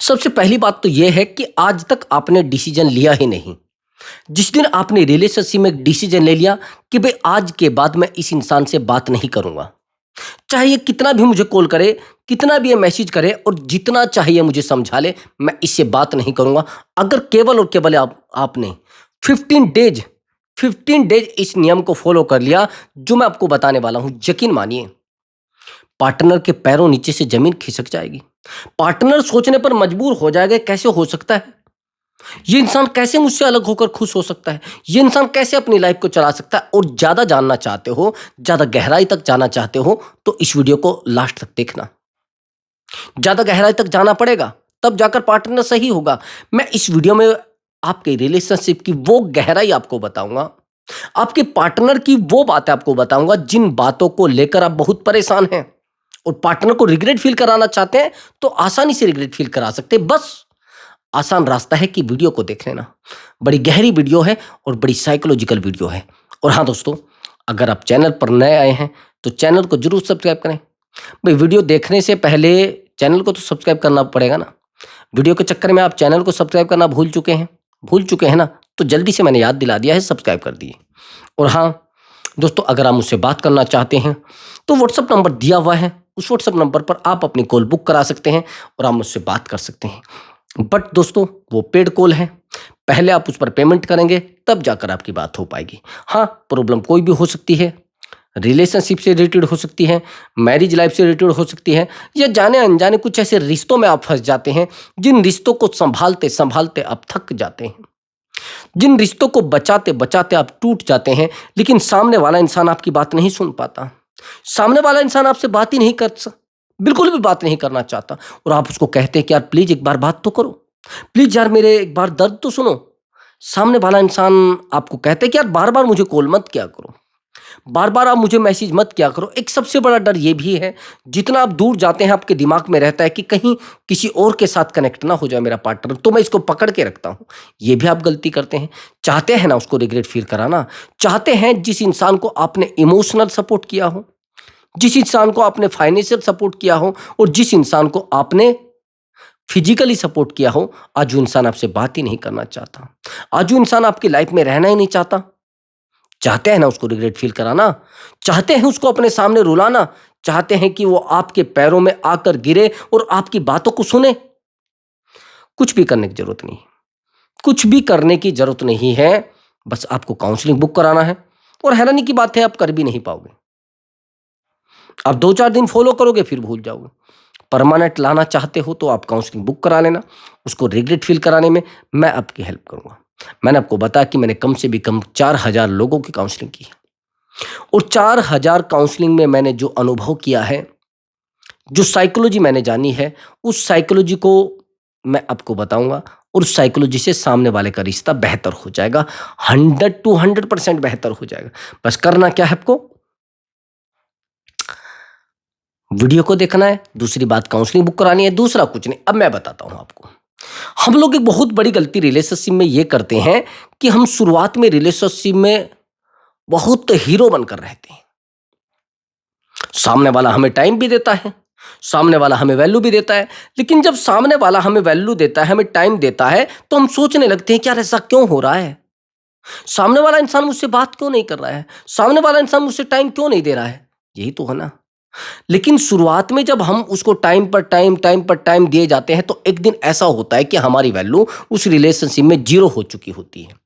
सबसे पहली बात तो ये है कि आज तक आपने डिसीजन लिया ही नहीं। जिस दिन आपने रिलेशनशिप में एक डिसीजन ले लिया कि भाई आज के बाद मैं इस इंसान से बात नहीं करूँगा। चाहे ये कितना भी मुझे कॉल करे, कितना भी ये मैसेज करे और जितना चाहिए मुझे समझा ले, मैं इससे बात नहीं करूँगा। अगर केवल और केवल आपने 15 डेज़ 15 डेज़ इस नियम को फ़ॉलो कर लिया, जो मैं आपको बताने वाला हूँ, यकीन मानिए, पार्टनर के पैरों नीचे से ज़मीन खिसक जाएगी। पार्टनर सोचने पर मजबूर हो जाएगा, कैसे हो सकता है? ये इंसान कैसे मुझसे अलग होकर खुश हो सकता है? ये इंसान कैसे अपनी लाइफ को चला सकता है? और ज़्यादा जानना चाहते हो, ज़्यादा गहराई तक जाना चाहते हो, तो इस वीडियो को लास्ट तक देखना। ज़्यादा गहराई तक जाना पड़ेगा, तब जाकर पार्टनर सही होगा। मैं इस वीडियो में आपके रिलेशनशिप की वो गहराई आपको बताऊँगा, आपके पार्टनर की वो बातें आपको बताऊँगा, जिन बातों को लेकर आप बहुत परेशान हैं और पार्टनर को रिग्रेट फ़ील कराना चाहते हैं, तो आसानी से रिग्रेट फ़ील करा सकते हैं। बस आसान रास्ता है कि वीडियो को देख लेना। बड़ी गहरी वीडियो है और बड़ी साइकोलॉजिकल वीडियो है। और हाँ दोस्तों, अगर आप चैनल पर नए आए हैं तो चैनल को जरूर सब्सक्राइब करें। भाई वीडियो देखने से पहले चैनल को तो सब्सक्राइब करना पड़ेगा ना। वीडियो के चक्कर में आप चैनल को सब्सक्राइब करना भूल चुके हैं ना, तो जल्दी से मैंने याद दिला दिया है, सब्सक्राइब कर दिए। और हाँ दोस्तों, अगर आप मुझसे बात करना चाहते हैं तो व्हाट्सअप नंबर दिया हुआ है, उस व्हाट्सअप नंबर पर आप अपनी कॉल बुक करा सकते हैं और आप मुझसे बात कर सकते हैं। बट दोस्तों, वो पेड कॉल है, पहले आप उस पर पेमेंट करेंगे, तब जाकर आपकी बात हो पाएगी। हाँ, प्रॉब्लम कोई भी हो सकती है, रिलेशनशिप से रिलेटेड हो सकती है, मैरिज लाइफ से रिलेटेड हो सकती है, या जाने अनजाने कुछ ऐसे रिश्तों में आप फंस जाते हैं, जिन रिश्तों को संभालते संभालते आप थक जाते हैं, जिन रिश्तों को बचाते बचाते आप टूट जाते हैं, लेकिन सामने वाला इंसान आपकी बात नहीं सुन पाता। सामने वाला इंसान आपसे बात ही नहीं बिल्कुल भी बात नहीं करना चाहता, और आप उसको कहते हैं कि यार प्लीज एक बार बात तो करो, प्लीज यार मेरे एक बार दर्द तो सुनो। सामने वाला इंसान आपको कहते हैं कि यार बार बार मुझे कॉल मत किया करो, बार बार आप मुझे मैसेज मत किया करो। एक सबसे बड़ा डर ये भी है, जितना आप दूर जाते हैं आपके दिमाग में रहता है कि कहीं किसी और के साथ कनेक्ट ना हो जाए मेरा पार्टनर, तो मैं इसको पकड़ के रखता हूँ। ये भी आप गलती करते हैं। चाहते हैं ना उसको रिग्रेट फील कराना, चाहते हैं जिस इंसान को आपने इमोशनल सपोर्ट किया हो, जिस इंसान को आपने फाइनेंशियल सपोर्ट किया हो, और जिस इंसान को आपने फिजिकली सपोर्ट किया हो, आज वो इंसान आपसे बात ही नहीं करना चाहता, आज वो इंसान आपकी लाइफ में रहना ही नहीं चाहता। चाहते हैं ना उसको रिग्रेट फील कराना, चाहते हैं उसको अपने सामने रुलाना, चाहते हैं कि वो आपके पैरों में आकर गिरे और आपकी बातों को सुने। कुछ भी करने की जरूरत नहीं, कुछ भी करने की जरूरत नहीं है, बस आपको काउंसलिंग बुक कराना है। और हैरानी की बात है, आप कर भी नहीं पाओगे। आप 2-4 दिन फॉलो करोगे, फिर भूल जाओगे। परमानेंट लाना चाहते हो तो आप काउंसलिंग बुक करा लेना, उसको रिग्रेट फील कराने में मैं आपकी हेल्प करूंगा। मैंने आपको बताया कि मैंने कम से भी कम 4000 लोगों की काउंसलिंग की है, और 4000 काउंसलिंग में मैंने जो अनुभव किया है, जो साइकोलॉजी मैंने जानी है, उस साइकोलॉजी को मैं आपको बताऊंगा, और उस साइकोलॉजी से सामने वाले का रिश्ता बेहतर हो जाएगा, 100 to 100% बेहतर हो जाएगा। बस करना क्या है आपको, वीडियो को देखना है, दूसरी बात काउंसलिंग बुक करानी है, दूसरा कुछ नहीं। अब मैं बताता हूं आपको, हम लोग एक बहुत बड़ी गलती रिलेशनशिप में ये करते हैं कि हम शुरुआत में रिलेशनशिप में बहुत हीरो बनकर रहते हैं। सामने वाला हमें टाइम भी देता है, सामने वाला हमें वैल्यू भी देता है, लेकिन जब सामने वाला हमें वैल्यू देता है, हमें टाइम देता है, तो हम सोचने लगते हैं कि यार ऐसा क्यों हो रहा है, सामने वाला इंसान मुझसे बात क्यों नहीं कर रहा है, सामने वाला इंसान मुझसे टाइम क्यों नहीं दे रहा है। यही तो है ना। लेकिन शुरुआत में जब हम उसको टाइम पर टाइम दिए जाते हैं, तो एक दिन ऐसा होता है कि हमारी वैल्यू उस रिलेशनशिप में जीरो हो चुकी होती है।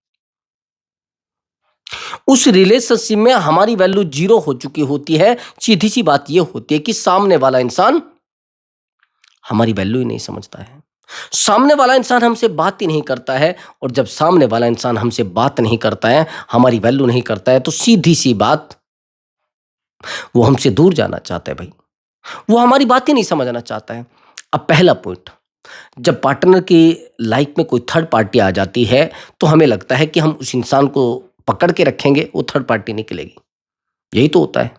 उस रिलेशनशिप में हमारी वैल्यू जीरो हो चुकी होती है। सीधी सी बात यह होती है कि सामने वाला इंसान हमारी वैल्यू ही नहीं समझता है, सामने वाला इंसान हमसे बात ही नहीं करता है, और जब सामने वाला इंसान हमसे बात नहीं करता है, हमारी वैल्यू नहीं करता है, तो सीधी सी बात, वो हमसे दूर जाना चाहता है। भाई वो हमारी बात ही नहीं समझना चाहता है। अब पहला पॉइंट, जब पार्टनर की लाइफ में कोई थर्ड पार्टी आ जाती है, तो हमें लगता है कि हम उस इंसान को पकड़ के रखेंगे, वो थर्ड पार्टी निकलेगी। यही तो होता है।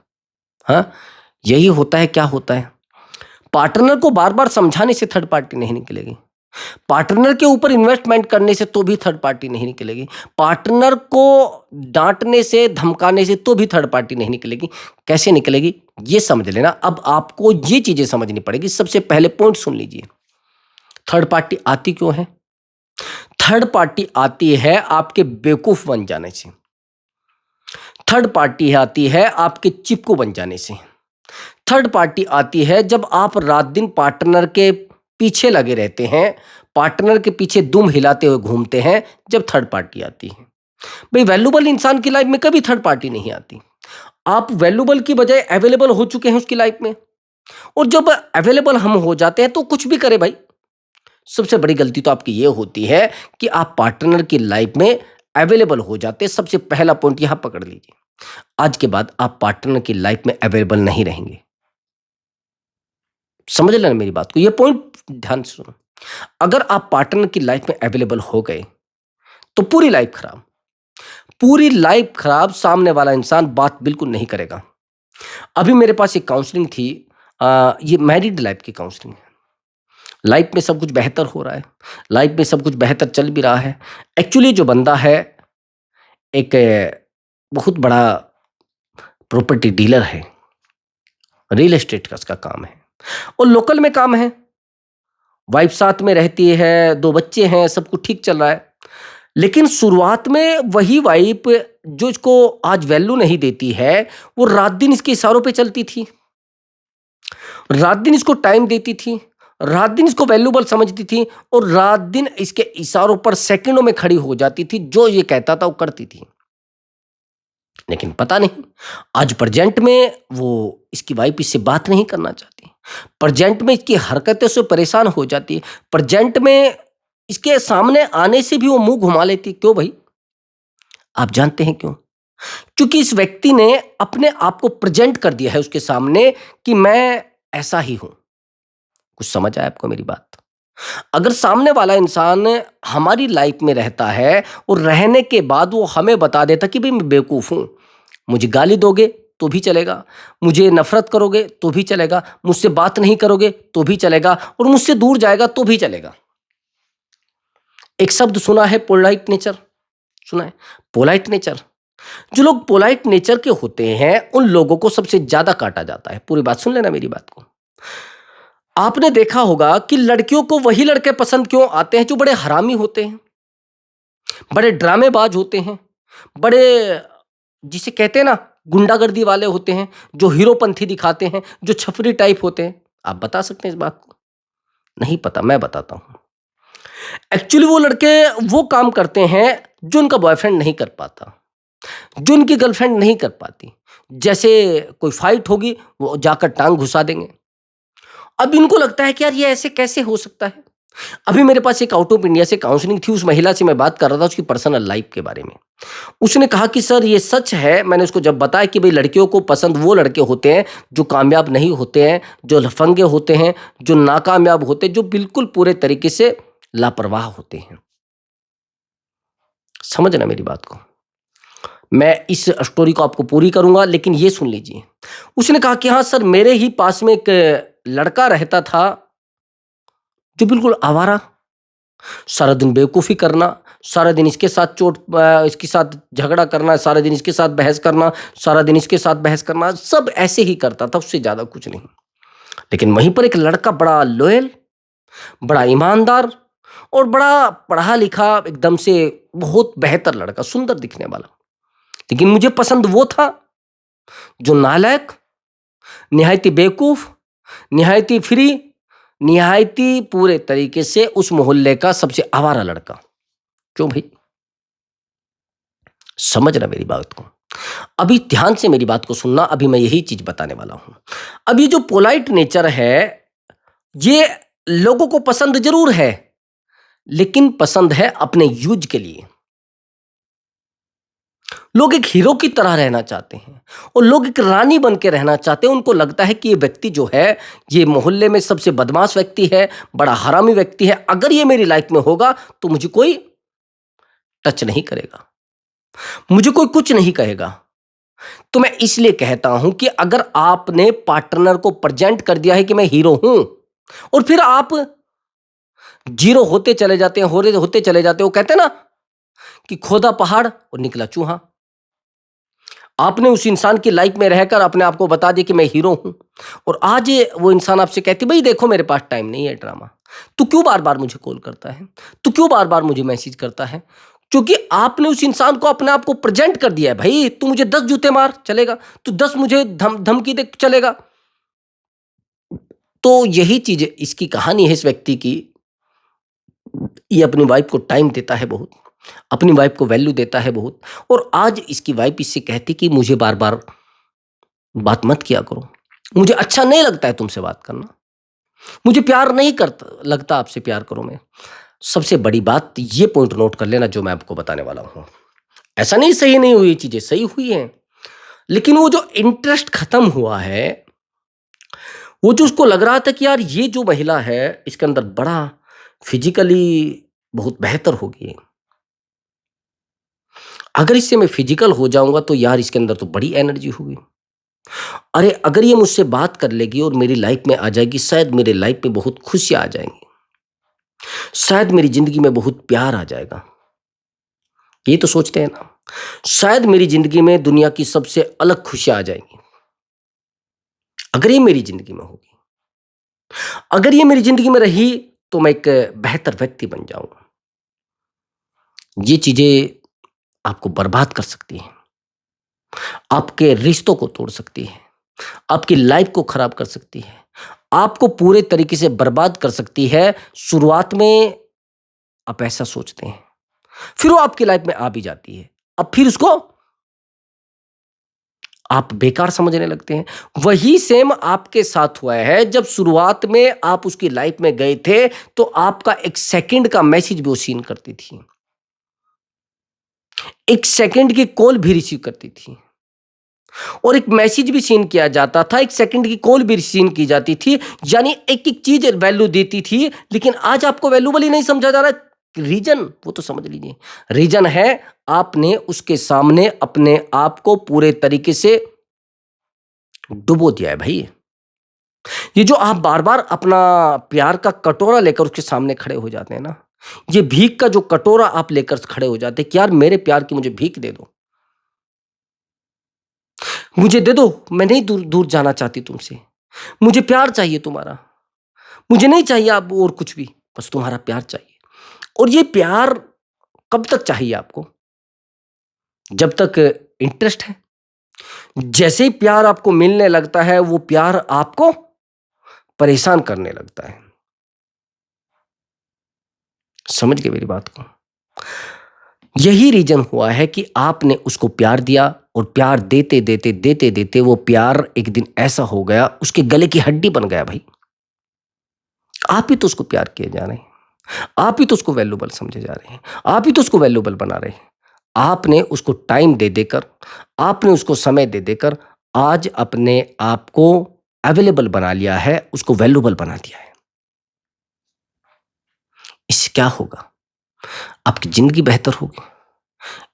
हाँ, यही होता है। क्या होता है, पार्टनर को बार बार समझाने से थर्ड पार्टी नहीं निकलेगी, पार्टनर के ऊपर इन्वेस्टमेंट करने से तो भी थर्ड पार्टी नहीं निकलेगी, पार्टनर को डांटने से धमकाने से तो भी थर्ड पार्टी नहीं निकलेगी। कैसे निकलेगी ये समझ लेना। अब आपको ये चीजें समझनी पड़ेगी। सबसे पहले पॉइंट सुन लीजिए, थर्ड पार्टी आती क्यों है? थर्ड पार्टी आती है आपके बेवकूफ बन जाने से। थर्ड पार्टी आती है आपके चिपको बन जाने से। थर्ड पार्टी आती है जब आप रात दिन पार्टनर के पीछे लगे रहते हैं, पार्टनर के पीछे दुम हिलाते हुए घूमते हैं, जब थर्ड पार्टी आती है। भाई वैल्यूबल इंसान की लाइफ में कभी थर्ड पार्टी नहीं आती। आप वैल्यूबल की बजाय अवेलेबल हो चुके हैं उसकी लाइफ में, और जब अवेलेबल हम हो जाते हैं तो कुछ भी करे भाई। सबसे बड़ी गलती तो आपकी ये होती है कि आप पार्टनर की लाइफ में अवेलेबल हो जाते हैं। सबसे पहला पॉइंट यहां पकड़ लीजिए, आज के बाद आप पार्टनर की लाइफ में अवेलेबल नहीं रहेंगे। समझ लेना मेरी बात को, ये पॉइंट ध्यान से सुनो। अगर आप पार्टनर की लाइफ में अवेलेबल हो गए तो पूरी लाइफ खराब, पूरी लाइफ खराब। सामने वाला इंसान बात बिल्कुल नहीं करेगा। अभी मेरे पास एक काउंसलिंग थी, ये मैरिड लाइफ की काउंसलिंग है। लाइफ में सब कुछ बेहतर हो रहा है, लाइफ में सब कुछ बेहतर चल भी रहा है। एक्चुअली जो बंदा है एक बहुत बड़ा प्रॉपर्टी डीलर है, रियल एस्टेट का उसका काम है, और लोकल में काम है। वाइफ साथ में रहती है, 2 बच्चे हैं, सब कुछ ठीक चल रहा है। लेकिन शुरुआत में वही वाइफ जो इसको आज वैल्यू नहीं देती है, वो रात दिन इसके इशारों पे चलती थी, रात दिन इसको टाइम देती थी, रात दिन इसको वैल्यूबल समझती थी, और रात दिन इसके इशारों पर सेकंडों में खड़ी हो जाती थी। जो ये कहता था वो करती थी। लेकिन पता नहीं, आज प्रेजेंट में वो इसकी वाइफ इससे बात नहीं करना चाहती। प्रेजेंट में इसकी हरकतें से परेशान हो जाती है। प्रेजेंट में इसके सामने आने से भी वो मुंह घुमा लेती। क्यों भाई? आप जानते हैं क्यों? क्योंकि इस व्यक्ति ने अपने आप को प्रेजेंट कर दिया है उसके सामने कि मैं ऐसा ही हूं। कुछ समझ आया आपको मेरी बात? अगर सामने वाला इंसान हमारी लाइफ में रहता है और रहने के बाद वो हमें बता देता कि भाई मैं बेवकूफ हूं, मुझे गाली दोगे तो भी चलेगा, मुझे नफरत करोगे तो भी चलेगा, मुझसे बात नहीं करोगे तो भी चलेगा, और मुझसे दूर जाएगा तो भी चलेगा। एक शब्द सुना है, पोलाइट नेचर, सुना है? Polite nature. जो लोग पोलाइट नेचर के होते हैं उन लोगों को सबसे ज्यादा काटा जाता है। पूरी बात सुन लेना मेरी बात को। आपने देखा होगा कि लड़कियों को वही लड़के पसंद क्यों आते हैं जो बड़े हरामी होते हैं, बड़े ड्रामेबाज होते हैं, बड़े जिसे कहते हैं ना गुंडागर्दी वाले होते हैं, जो हीरोपंथी दिखाते हैं, जो छपरी टाइप होते हैं। आप बता सकते हैं इस बात को? नहीं पता, मैं बताता हूं। एक्चुअली वो लड़के वो काम करते हैं जो उनका बॉयफ्रेंड नहीं कर पाता, जो उनकी गर्लफ्रेंड नहीं कर पाती। जैसे कोई फाइट होगी, वो जाकर टांग घुसा देंगे। अब इनको लगता है कि यार ये ऐसे कैसे हो सकता है। अभी मेरे पास एक आउट ऑफ इंडिया से काउंसलिंग थी, उस महिला से मैं बात कर रहा था उसकी पर्सनल लाइफ के बारे में। उसने कहा कि सर ये सच है। मैंने उसको जब बताया कि भाई लड़कियों को पसंद वो लड़के होते हैं जो कामयाब नहीं होते हैं, जो लफंगे होते हैं, जो नाकामयाब होते हैं, जो बिल्कुल पूरे तरीके से लापरवाह होते हैं। समझना मेरी बात को, मैं इस स्टोरी को आपको पूरी करूंगा, लेकिन ये सुन लीजिए। उसने कहा कि हाँ सर, मेरे ही पास में एक लड़का रहता था जो बिल्कुल आवारा, सारा दिन बेवकूफ़ी करना, सारा दिन इसके साथ इसके साथ झगड़ा करना, सारा दिन इसके साथ बहस करना, सारा दिन इसके साथ बहस करना, सब ऐसे ही करता था, उससे ज़्यादा कुछ नहीं। लेकिन वहीं पर एक लड़का बड़ा लॉयल, बड़ा ईमानदार और बड़ा पढ़ा लिखा, एकदम से बहुत बेहतर लड़का, सुंदर दिखने वाला। लेकिन मुझे पसंद वो था जो नालायक, निहायती बेवकूफ़, निहायती फ्री, निहायती पूरे तरीके से उस मोहल्ले का सबसे आवारा लड़का। क्यों भाई? समझना मेरी बात को, अभी ध्यान से मेरी बात को सुनना। अभी मैं यही चीज बताने वाला हूं। अब ये जो पोलाइट नेचर है, ये लोगों को पसंद जरूर है, लेकिन पसंद है अपने यूज के लिए। लोग एक हीरो की तरह रहना चाहते हैं और लोग एक रानी बन के रहना चाहते हैं। उनको लगता है कि ये व्यक्ति जो है, ये मोहल्ले में सबसे बदमाश व्यक्ति है, बड़ा हरामी व्यक्ति है। अगर ये मेरी लाइफ में होगा तो मुझे कोई टच नहीं करेगा, मुझे कोई कुछ नहीं कहेगा। तो मैं इसलिए कहता हूं कि अगर आपने पार्टनर को प्रेजेंट कर दिया है कि मैं हीरो हूं, और फिर आप जीरो होते चले जाते हैं, होते चले जाते हैं। वो कहते हैं ना कि खोदा पहाड़ और निकला चूहा। आपने उस इंसान की लाइफ में रहकर अपने आप को बता दिया कि मैं हीरो हूं, और आज वो इंसान आपसे कहती भाई देखो मेरे पास टाइम नहीं है ड्रामा। तू क्यों बार बार मुझे कॉल करता है, तू क्यों बार बार मुझे मैसेज करता है? क्योंकि आपने उस इंसान को अपने आप को प्रेजेंट कर दिया है। भाई तू मुझे 10 जूते मार चलेगा, तू 10 मुझे धमकी दे चलेगा। तो यही चीज इसकी कहानी है इस व्यक्ति की। ये अपनी वाइफ को टाइम देता है बहुत, अपनी वाइफ को वैल्यू देता है बहुत, और आज इसकी वाइफ इससे कहती कि मुझे बार बार बात मत किया करो, मुझे अच्छा नहीं लगता है तुमसे बात करना, मुझे प्यार नहीं करता लगता आपसे प्यार करो मैं। सबसे बड़ी बात ये पॉइंट नोट कर लेना जो मैं आपको बताने वाला हूं। ऐसा नहीं सही नहीं हुई, चीजें सही हुई हैं, लेकिन वो जो इंटरेस्ट खत्म हुआ है, वो जो उसको लग रहा था कि यार ये जो महिला है इसके अंदर बड़ा फिजिकली बहुत बेहतर होगी, अगर इससे मैं फिजिकल हो जाऊंगा तो यार इसके अंदर तो बड़ी एनर्जी होगी, अरे अगर ये मुझसे बात कर लेगी और मेरी लाइफ में आ जाएगी, शायद मेरे लाइफ में बहुत खुशियां आ जाएंगी, शायद मेरी जिंदगी में बहुत प्यार आ जाएगा। ये तो सोचते हैं ना, शायद मेरी जिंदगी में दुनिया की सबसे अलग खुशियां आ जाएंगी अगर ये मेरी जिंदगी में होगी। अगर ये मेरी जिंदगी में रही तो मैं एक बेहतर व्यक्ति बन जाऊंगा। ये चीजें आपको बर्बाद कर सकती हैं, आपके रिश्तों को तोड़ सकती है, आपकी लाइफ को खराब कर सकती है, आपको पूरे तरीके से बर्बाद कर सकती है। शुरुआत में आप ऐसा सोचते हैं, फिर वो आपकी लाइफ में आ भी जाती है, अब फिर उसको आप बेकार समझने लगते हैं। वही सेम आपके साथ हुआ है। जब शुरुआत में आप उसकी लाइफ में गए थे तो आपका एक सेकंड का मैसेज भी वो सीन करती थी, एक सेकंड की कॉल भी रिसीव करती थी, और एक मैसेज भी सीन किया जाता था, एक सेकंड की कॉल भी सीन की जाती थी, यानी एक एक चीज वैल्यू देती थी। लेकिन आज आपको वैल्यूबल ही नहीं समझा जा रहा। रीजन वो तो समझ लीजिए, रीजन है आपने उसके सामने अपने आप को पूरे तरीके से डुबो दिया है भाई। ये जो आप बार बार अपना प्यार का कटोरा लेकर उसके सामने खड़े हो जाते हैं ना, ये भीख का जो कटोरा आप लेकर खड़े हो जाते हैं कि यार मेरे प्यार की मुझे भीख दे दो, मुझे दे दो, मैं नहीं दूर दूर जाना चाहती तुमसे, मुझे प्यार चाहिए तुम्हारा, मुझे नहीं चाहिए आप और कुछ भी, बस तुम्हारा प्यार चाहिए। और ये प्यार कब तक चाहिए आपको? जब तक इंटरेस्ट है। जैसे ही प्यार आपको मिलने लगता है वो प्यार आपको परेशान करने लगता है। समझ गए मेरी बात को? यही रीजन हुआ है कि आपने उसको प्यार दिया, और प्यार देते देते देते देते वो प्यार एक दिन ऐसा हो गया उसके गले की हड्डी बन गया भाई। आप ही तो उसको प्यार किए जा रहे हैं, आप ही तो उसको वैल्यूबल समझे जा रहे हैं, आप ही तो उसको वैल्यूबल बना रहे हैं। आपने उसको टाइम दे देकर, आपने उसको समय दे देकर आज अपने आप को अवेलेबल बना लिया है, उसको वैल्यूबल बना दिया है। इससे क्या होगा? आपकी जिंदगी बेहतर होगी।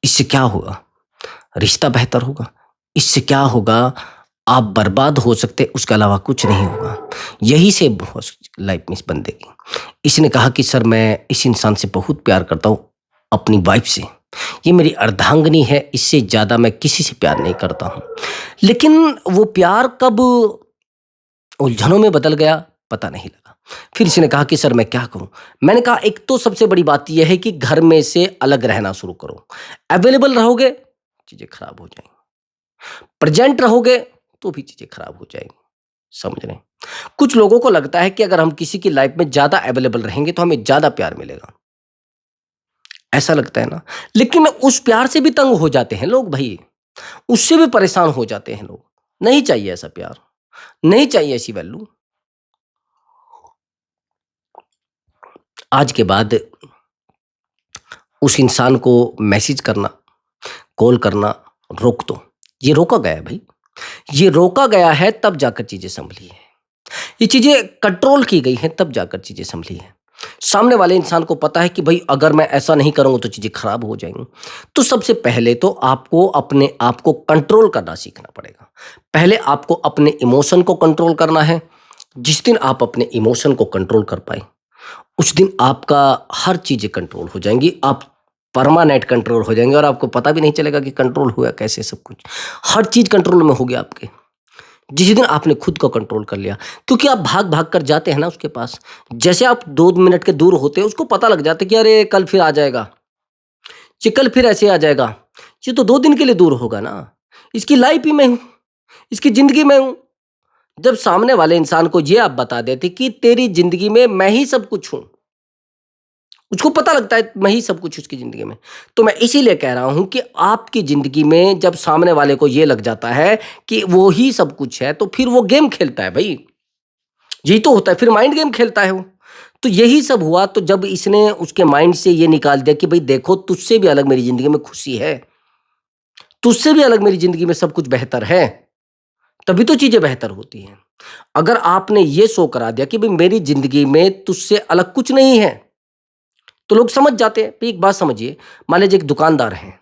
इससे क्या होगा? रिश्ता बेहतर होगा। इससे क्या होगा? आप बर्बाद हो सकते, उसके अलावा कुछ नहीं होगा। यही से लाइफ में इस बंदे की, इसने कहा कि सर मैं इस इंसान से बहुत प्यार करता हूं, अपनी वाइफ से, ये मेरी अर्धांगिनी है, इससे ज्यादा मैं किसी से प्यार नहीं करता हूं। लेकिन वो प्यार कब उलझनों में बदल गया पता नहीं लगा। फिर इसने कहा कि सर मैं क्या करूं? मैंने कहा एक तो सबसे बड़ी बात यह है कि घर में से अलग रहना शुरू करो। अवेलेबल रहोगे चीजें खराब हो जाएंगी, प्रेजेंट रहोगे तो भी चीजें खराब हो जाएंगी। समझ रहे हैं? कुछ लोगों को लगता है कि अगर हम किसी की लाइफ में ज्यादा अवेलेबल रहेंगे तो हमें ज्यादा प्यार मिलेगा, ऐसा लगता है ना। लेकिन उस प्यार से भी तंग हो जाते हैं लोग भाई, उससे भी परेशान हो जाते हैं लोग। नहीं चाहिए ऐसा प्यार, नहीं चाहिए ऐसी वैल्यू। आज के बाद उस इंसान को मैसेज करना, कॉल करना रोक दो। ये रोका गया है भाई, ये रोका गया है तब जाकर चीजें संभली है, ये चीजें कंट्रोल की गई हैं तब जाकर चीजें संभली हैं। सामने वाले इंसान को पता है कि भाई अगर मैं ऐसा नहीं करूंगा तो चीजें खराब हो जाएंगी। तो सबसे पहले तो आपको अपने आप को कंट्रोल करना सीखना पड़ेगा। पहले आपको अपने इमोशन को कंट्रोल करना है। जिस दिन आप अपने इमोशन को कंट्रोल कर पाए उस दिन आपका हर चीजें कंट्रोल हो जाएंगी। आप परमानेंट कंट्रोल हो जाएंगे और आपको पता भी नहीं चलेगा कि कंट्रोल हुआ कैसे। सब कुछ, हर चीज़ कंट्रोल में हो गया आपके, जिस दिन आपने खुद को कंट्रोल कर लिया। क्योंकि आप भाग भाग कर जाते हैं ना उसके पास, जैसे आप 2 मिनट के दूर होते हैं उसको पता लग जाता है कि अरे कल फिर आ जाएगा, ये कल फिर ऐसे आ जाएगा, ये तो 2 दिन के लिए दूर होगा ना, इसकी लाइफ ही मैं हूँ, इसकी ज़िंदगी मैं हूँ। जब सामने वाले इंसान को ये आप बता देते कि तेरी ज़िंदगी में मैं ही सब कुछ हूँ, उसको पता लगता है मैं ही सब कुछ उसकी ज़िंदगी में। तो मैं इसीलिए कह रहा हूँ कि आपकी ज़िंदगी में जब सामने वाले को ये लग जाता है कि वो ही सब कुछ है, तो फिर वो गेम खेलता है भई। यही तो होता है, फिर माइंड गेम खेलता है वो। तो यही सब हुआ, तो जब इसने उसके माइंड से ये निकाल दिया कि भई देखो, तुझसे भी अलग मेरी ज़िंदगी में खुशी है, तुझसे भी अलग मेरी ज़िंदगी में सब कुछ बेहतर है, तभी तो चीज़ें बेहतर होती हैं। अगर आपने ये शो करा दिया कि भई मेरी ज़िंदगी में तुझसे अलग कुछ नहीं है, तो लोग समझ जाते हैं। एक बात समझिए, मान लीजिए एक दुकानदार है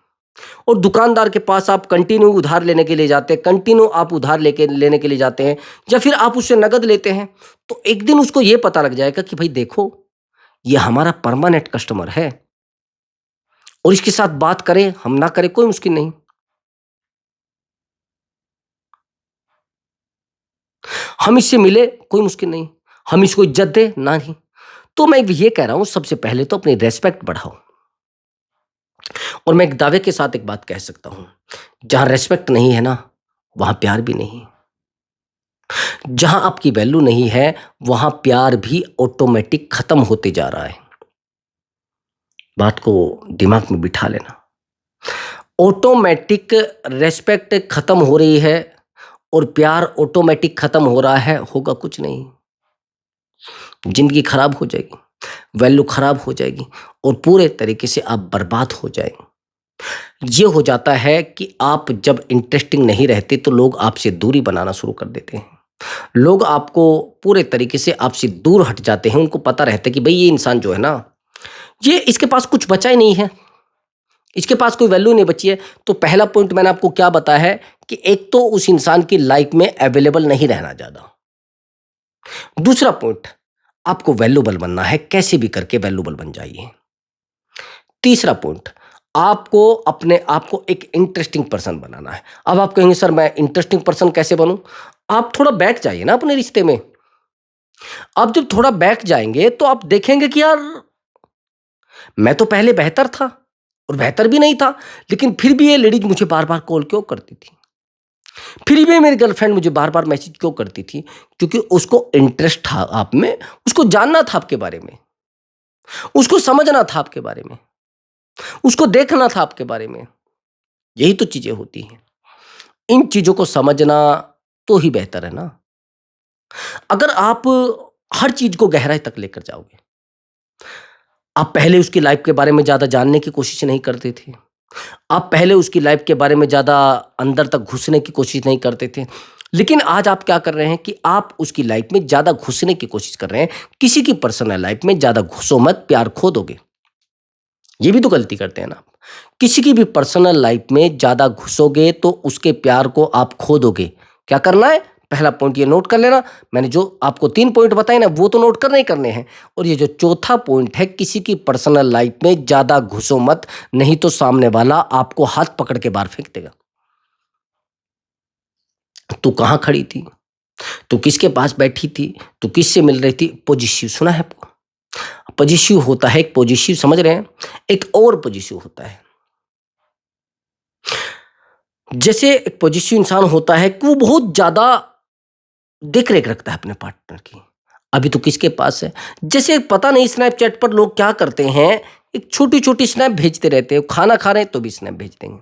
और दुकानदार के पास आप कंटिन्यू उधार लेने के लिए जाते हैं, कंटिन्यू आप उधार लेके लेने के लिए जाते हैं, या फिर आप उससे नगद लेते हैं, तो एक दिन उसको ये पता लग जाएगा कि भाई देखो, ये हमारा परमानेंट कस्टमर है और इसके साथ बात करें हम ना करें कोई मुश्किल नहीं, हम इससे मिले कोई मुश्किल नहीं, हम इसको इज्जत दें ना नहीं। तो मैं ये कह रहा हूं, सबसे पहले तो अपनी रेस्पेक्ट बढ़ाओ। और मैं एक दावे के साथ एक बात कह सकता हूं, जहां रेस्पेक्ट नहीं है ना, वहां प्यार भी नहीं। जहां आपकी वैल्यू नहीं है, वहां प्यार भी ऑटोमेटिक खत्म होते जा रहा है। बात को दिमाग में बिठा लेना। ऑटोमेटिक रेस्पेक्ट खत्म हो रही है और प्यार ऑटोमेटिक खत्म हो रहा है, होगा कुछ नहीं। जिंदगी खराब हो जाएगी, वैल्यू खराब हो जाएगी और पूरे तरीके से आप बर्बाद हो जाएंगे। ये हो जाता है कि आप जब इंटरेस्टिंग नहीं रहते तो लोग आपसे दूरी बनाना शुरू कर देते हैं। लोग आपको पूरे तरीके से आपसे दूर हट जाते हैं। उनको पता रहता है कि भाई ये इंसान जो है ना, ये इसके पास कुछ बचा ही नहीं है, इसके पास कोई वैल्यू नहीं बची है। तो पहला पॉइंट मैंने आपको क्या बताया है कि एक तो उस इंसान की लाइफ में अवेलेबल नहीं रहना ज़्यादा। दूसरा पॉइंट, आपको वैल्यूबल बनना है, कैसे भी करके वैल्यूबल बन जाइए। तीसरा पॉइंट, आपको अपने आप को एक इंटरेस्टिंग पर्सन बनाना है। अब आप कहेंगे सर मैं इंटरेस्टिंग पर्सन कैसे बनूं? आप थोड़ा बैठ जाइए ना अपने रिश्ते में। आप जब थोड़ा बैठ जाएंगे तो आप देखेंगे कि यार, मैं तो पहले बेहतर था और बेहतर भी नहीं था, लेकिन फिर भी ये लेडीज मुझे बार बार कॉल क्यों करती थी, फिर भी मेरी गर्लफ्रेंड मुझे बार बार मैसेज क्यों करती थी? क्योंकि उसको इंटरेस्ट था आप में, उसको जानना था आपके बारे में, उसको समझना था आपके बारे में, उसको देखना था आपके बारे में। यही तो चीजें होती हैं। इन चीजों को समझना तो ही बेहतर है ना। अगर आप हर चीज को गहराई तक लेकर जाओगे, आप पहले उसकी लाइफ के बारे में ज्यादा जानने की कोशिश नहीं करते थे, आप पहले उसकी लाइफ के बारे में ज्यादा अंदर तक घुसने की कोशिश नहीं करते थे, लेकिन आज आप क्या कर रहे हैं कि आप उसकी लाइफ में ज्यादा घुसने की कोशिश कर रहे हैं। किसी की पर्सनल लाइफ में ज्यादा घुसो मत, प्यार खो दोगे। ये भी तो गलती करते हैं ना आप। किसी की भी पर्सनल लाइफ में ज्यादा घुसोगे तो उसके प्यार को आप खो दोगे। क्या करना है? पहला पॉइंट ये नोट कर लेना। मैंने जो आपको 3 पॉइंट बताए ना, वो तो नोट करने ही करने हैं। और ये जो चौथा पॉइंट है, किसी की पर्सनल लाइफ में ज्यादा घुसो मत, नहीं तो सामने वाला आपको हाथ पकड़ के बाहर फेंक देगा। तू कहाँ खड़ी थी, तू किसके पास बैठी थी, तू किससे मिल रही थी? पॉजिटिव सुना है आपको? पॉजिटिव होता है एक, पॉजिटिव समझ रहे हैं? एक और पॉजिटिव होता है, जैसे एक पॉजिटिव इंसान होता है कि वो बहुत ज्यादा देख रेख रखता है अपने पार्टनर की। अभी तो किसके पास है, जैसे पता नहीं स्नैपचैट पर लोग क्या करते हैं, एक छोटी छोटी स्नैप भेजते रहते हैं। खाना खा रहे हैं तो भी स्नैप भेज देंगे,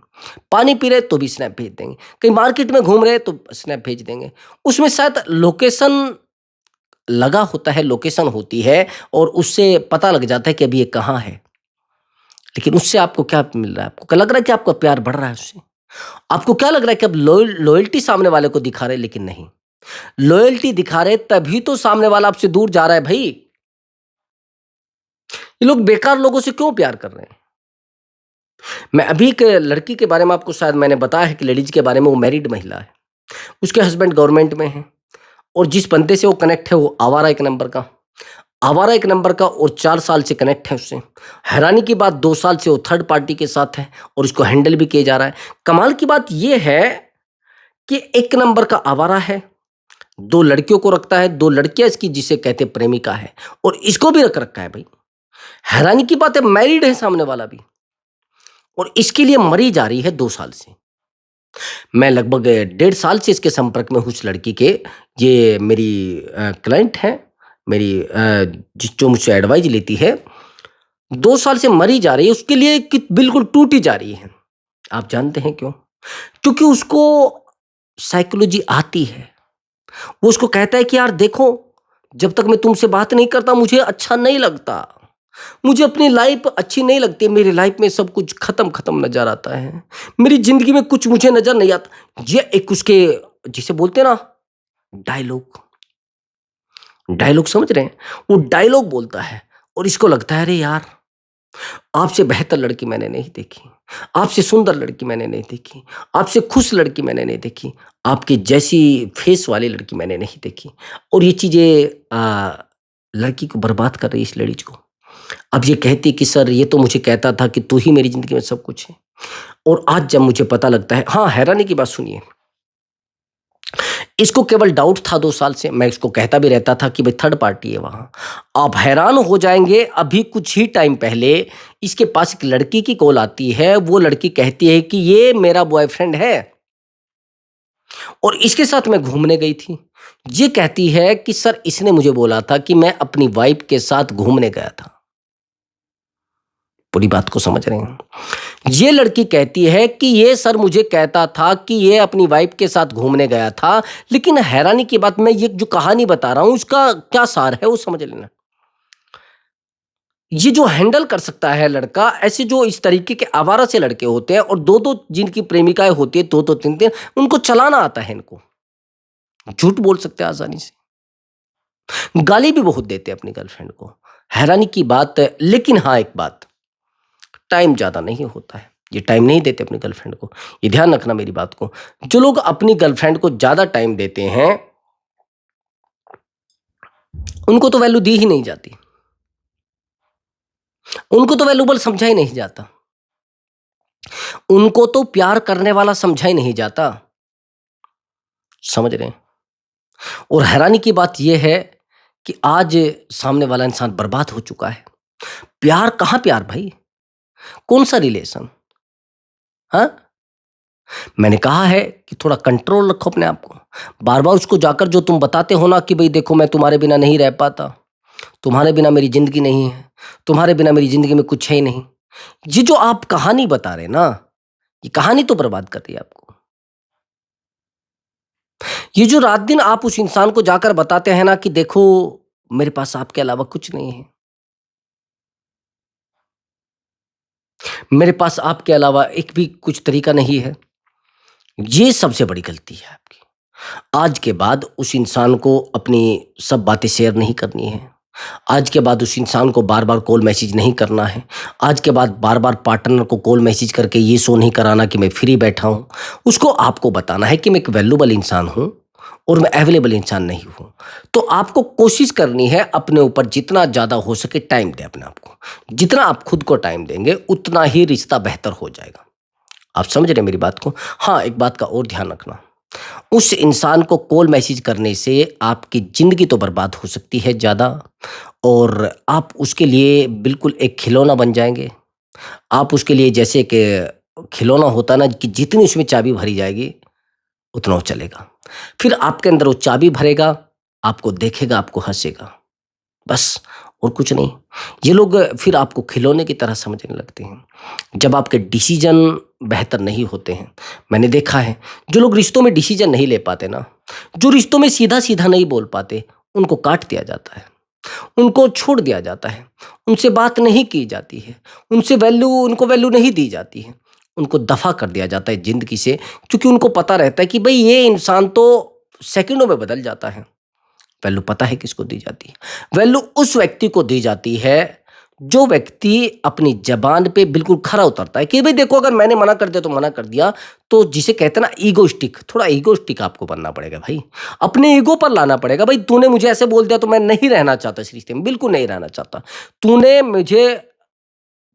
पानी पी रहे तो भी स्नैप भेज देंगे, कहीं मार्केट में घूम रहे हैं तो स्नैप भेज देंगे। उसमें शायद लोकेशन लगा होता है, लोकेशन होती है और उससे पता लग जाता है कि अभी ये कहाँ है। लेकिन उससे आपको क्या मिल रहा है? आपको क्या लग रहा है कि आपका प्यार बढ़ रहा है उससे? आपको क्या लग रहा है कि अब लॉयल्टी सामने वाले को दिखा रहे? लेकिन नहीं, लॉयल्टी दिखा रहे तभी तो सामने वाला आपसे दूर जा रहा है भाई। ये लोग बेकार लोगों से क्यों प्यार कर रहे हैं? मैं अभी एक लड़की के बारे में आपको शायद मैंने बताया है कि लेडीज के बारे में, वो मैरिड महिला है, उसके हस्बैंड गवर्नमेंट में है और जिस बंदे से वो कनेक्ट है वो आवारा एक नंबर का। आवारा एक नंबर का और 4 साल से कनेक्ट है उससे। हैरानी की बात 2 साल से वो थर्ड पार्टी के साथ है और उसको हैंडल भी किया जा रहा है। कमाल की बात ये है कि एक नंबर का आवारा है, 2 लड़कियों को रखता है, 2 लड़कियाँ इसकी जिसे कहते हैं प्रेमिका है और इसको भी रख रखा है भई। हैरानी की बात है मैरिड है सामने वाला भी और इसके लिए मरी जा रही है 2 साल से। मैं लगभग 1.5 साल से इसके संपर्क में हूँ उस लड़की के। ये मेरी क्लाइंट है, मेरी जो मुझसे एडवाइस लेती है। 2 साल से मरी जा रही है, उसके लिए कि बिल्कुल टूटी जा रही है। आप जानते हैं क्यों? क्योंकि उसको साइकोलॉजी आती है। वो उसको कहता है कि यार देखो, जब तक मैं तुमसे बात नहीं करता मुझे अच्छा नहीं लगता। मुझे अपनी लाइफ अच्छी नहीं लगती, मेरी लाइफ में सब कुछ खत्म-खत्म नज़र आता है। मेरी ज़िंदगी में कुछ मुझे नज़र नहीं आता। ये एक उसके जिसे बोलते हैं ना डायलॉग, डायलॉग समझ रहे हैं? वो डायलॉग बोलता है और इसको लगता है अरे यार! आपसे बेहतर लड़की मैंने नहीं देखी, आपसे सुंदर लड़की मैंने नहीं देखी, आपसे खुश लड़की मैंने नहीं देखी, आपकी जैसी फेस वाली लड़की मैंने नहीं देखी। और ये चीज़ें लड़की को बर्बाद कर रही है इस लेडीज़ को। अब ये कहती कि सर ये तो मुझे कहता था कि तू ही मेरी ज़िंदगी में सब कुछ है और आज जब मुझे पता लगता है। हाँ, हैरानी की बात सुनिए, इसको केवल डाउट था 2 साल से, मैं इसको कहता भी रहता था कि भाई थर्ड पार्टी है वहाँ। आप हैरान हो जाएँगे, अभी कुछ ही टाइम पहले इसके पास एक लड़की की कॉल आती है, वो लड़की कहती है कि ये मेरा बॉयफ्रेंड है और इसके साथ मैं घूमने गई थी। ये कहती है कि सर इसने मुझे बोला था कि मैं अपनी वाइफ़ के साथ घूमने गया था। पूरी बात को समझ रहे हैं? ये लड़की कहती है कि ये सर मुझे कहता था कि ये अपनी वाइफ के साथ घूमने गया था, लेकिन हैरानी की बात मैं ये जो कहानी बता रहा हूँ उसका क्या सार है वो समझ लेना। ये जो हैंडल कर सकता है लड़का, ऐसे जो इस तरीके के आवारा से लड़के होते हैं और 2-2 जिनकी प्रेमिकाएँ होती हैं, 2-2 3-3 उनको चलाना आता है इनको। झूठ बोल सकते हैं आसानी से। गाली भी बहुत देते हैं अपनी गर्लफ्रेंड को। हैरानी की बात है, लेकिन हाँ, एक बात टाइम ज़्यादा नहीं होता है। ये टाइम नहीं देते अपनी गर्लफ्रेंड को। ये ध्यान रखना मेरी बात को। जो लोग अपनी गर्लफ्रेंड को ज़्यादा टाइम देते हैं, उनको तो वैल्यू दी ही नहीं जाती। उनको तो वैल्यूएबल समझा ही नहीं जाता। उनको तो प्यार करने वाला समझा ही नहीं जाता। समझ रहे हैं? और हैरानी की बात ये है कि आज सामने वाला इंसान बर्बाद हो चुका है। प्यार कहाँ प्यार भाई? कौन-सा रिलेशन? हाँ? मैंने कहा है कि थोड़ा कंट्रोल रखो अपने आप को। बार-बार उसको जाकर जो तुम बताते हो ना कि भई देखो मैं तुम्हारे बिना नहीं रह पाता, तुम्हारे बिना मेरी ज़िंदगी नहीं है, तुम्हारे बिना मेरी ज़िंदगी में कुछ है ही नहीं। ये जो आप कहानी बता रहे हैं ना, ये कहानी तो बर्बाद कर रही है आपको। ये जो रात-दिन आप उस इंसान को जाकर बताते हैं ना कि देखो मेरे पास आपके अलावा कुछ नहीं है, मेरे पास आपके अलावा एक भी कुछ तरीका नहीं है, ये सबसे बड़ी गलती है आपकी। आज के बाद उस इंसान को अपनी सब बातें शेयर नहीं करनी है। आज के बाद उस इंसान को बार-बार कॉल मैसेज नहीं करना है। आज के बाद बार-बार पार्टनर को कॉल मैसेज करके ये शो नहीं कराना कि मैं फ्री बैठा हूँ। उसको आपको बताना है कि मैं एक वैल्यूएबल इंसान हूँ और मैं अवेलेबल इंसान नहीं हूँ। तो आपको कोशिश करनी है अपने ऊपर जितना ज़्यादा हो सके टाइम दें अपने आप को। जितना आप खुद को टाइम देंगे उतना ही रिश्ता बेहतर हो जाएगा। आप समझ रहे हैं मेरी बात को? हाँ, एक बात का और ध्यान रखना। उस इंसान को कॉल मैसेज करने से आपकी ज़िंदगी तो बर्बाद हो सकती है ज़्यादा और आप उसके लिए बिल्कुल एक खिलौना बन जाएँगे। आप उसके लिए जैसे कि खिलौना होता है ना कि जितनी उसमें चाबी भरी जाएगी, उतना वो चलेगा। फिर आपके अंदर वो चाबी भरेगा, आपको देखेगा, आपको हँसेगा। बस और कुछ नहीं। ये लोग फिर आपको खिलौने की तरह समझने लगते हैं। जब आपके डिसीज़न बेहतर नहीं होते हैं, मैंने देखा है जो लोग रिश्तों में डिसीज़न नहीं ले पाते ना, जो रिश्तों में सीधा-सीधा नहीं बोल पाते, उनको काट दिया जाता है, उनको छोड़ दिया जाता है, उनसे बात नहीं की जाती है, उनको वैल्यू नहीं दी जाती है, उनको दफ़ा कर दिया जाता है ज़िंदगी से क्योंकि उनको पता रहता है कि भई ये इंसान तो सेकंडों में बदल जाता है। वैल्यू पता है किसको दी जाती है? वैल्यू उस व्यक्ति को दी जाती है जो व्यक्ति अपनी ज़बान पे बिल्कुल खरा उतरता है कि भई देखो अगर मैंने मना कर दिया तो मना कर दिया, तो जिसे कहते हैं ना ईगोइस्टिक, थोड़ा ईगोइस्टिक आपको बनना पड़ेगा भाई। अपने ईगो पर लाना पड़ेगा, भई तूने मुझे ऐसे बोल दिया तो मैं नहीं रहना चाहता इस रिश्ते में, बिल्कुल नहीं रहना चाहता। तूने मुझे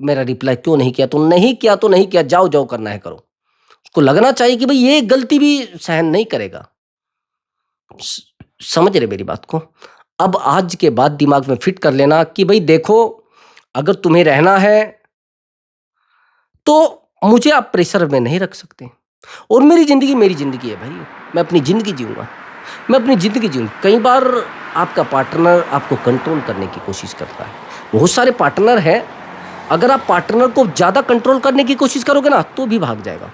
मेरा रिप्लाई क्यों नहीं किया? तूने नहीं किया तो नहीं किया, जाओ-जाओ करना है करो। उसको लगना चाहिए कि भई ये गलती भी सहन नहीं करेगा। स समझ रहे मेरी बात को? अब आज के बाद दिमाग में फिट कर लेना कि भई देखो, अगर तुम्हें रहना है, तो मुझे आप प्रेशर में नहीं रख सकते और मेरी ज़िंदगी है भाई, मैं अपनी ज़िंदगी जीऊँगा, मैं अपनी ज़िंदगी जीऊँ। कई बार आपका पार्टनर आपको कंट्रोल करने की कोशिश करता है। बहुत सारे पार्टनर हैं, अगर आप पार्टनर को ज़्यादा कंट्रोल करने की कोशिश करोगे ना, तो भी भाग जाएगा।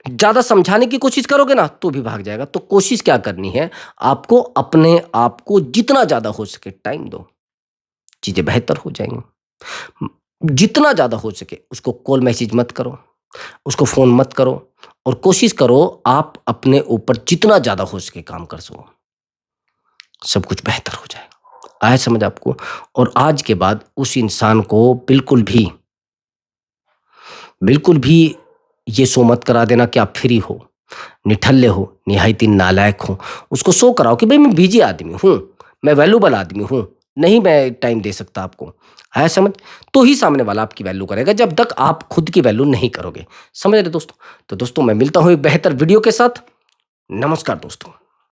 ज़्यादा समझाने की कोशिश करोगे ना, तो भी भाग जाएगा। तो कोशिश क्या करनी है, आपको अपने आप को जितना ज़्यादा हो सके टाइम दो, चीज़ें बेहतर हो जाएँगी। जितना ज़्यादा हो सके उसको कॉल मैसेज मत करो, उसको फ़ोन मत करो और कोशिश करो आप अपने ऊपर जितना ज़्यादा हो सके काम कर सको, सब कुछ बेहतर हो जाएगा। आया समझ आपको? और आज के बाद उस इंसान को बिल्कुल भी ये शो मत करा देना कि आप फ्री हो, निठल्ले हो, निहायती नालायक हो। उसको शो कराओ कि भई मैं बिज़ी आदमी हूँ, मैं वैल्यूएबल आदमी हूँ, नहीं मैं टाइम दे सकता आपको। आया समझ? तो ही सामने वाला आपकी वैल्यू करेगा, जब तक आप खुद की वैल्यू नहीं करोगे। समझ रहे दोस्तों? तो दोस्तों मैं मिलता हूँ एक बेहतर वीडियो के साथ। नमस्कार दोस्तों।